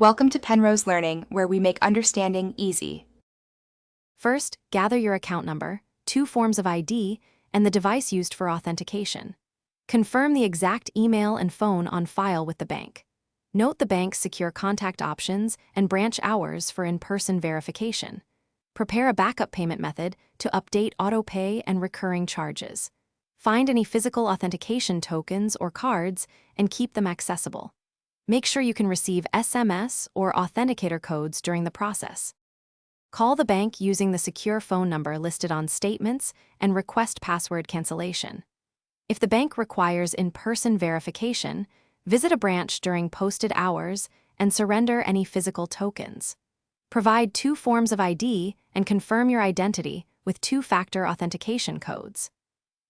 Welcome to Penrose Learning, where we make understanding easy. First, gather your account number, 2 forms of ID, and the device used for authentication. Confirm the exact email and phone on file with the bank. Note the bank's secure contact options and branch hours for in-person verification. Prepare a backup payment method to update autopay and recurring charges. Find any physical authentication tokens or cards and keep them accessible. Make sure you can receive SMS or authenticator codes during the process. Call the bank using the secure phone number listed on statements and request password cancellation. If the bank requires in-person verification, visit a branch during posted hours and surrender any physical tokens. Provide 2 forms of ID and confirm your identity with 2-factor authentication codes.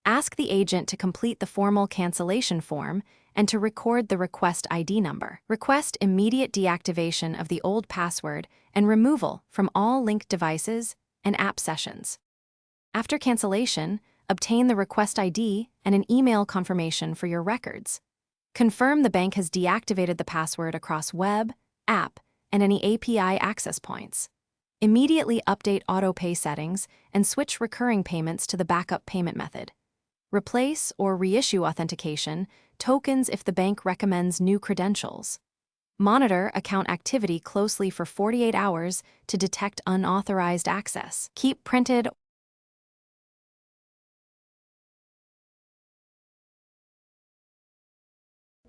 Ask the agent to complete the formal cancellation form and to record the request ID number. Request immediate deactivation of the old password and removal from all linked devices and app sessions. After cancellation, obtain the request ID and an email confirmation for your records. Confirm the bank has deactivated the password across web, app, and any API access points. Immediately update autopay settings and switch recurring payments to the backup payment method. Replace or reissue authentication tokens if the bank recommends new credentials. Monitor account activity closely for 48 hours to detect unauthorized access. Keep printed.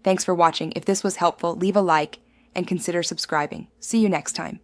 Thanks for watching. If this was helpful, leave a like and consider subscribing. See you next time.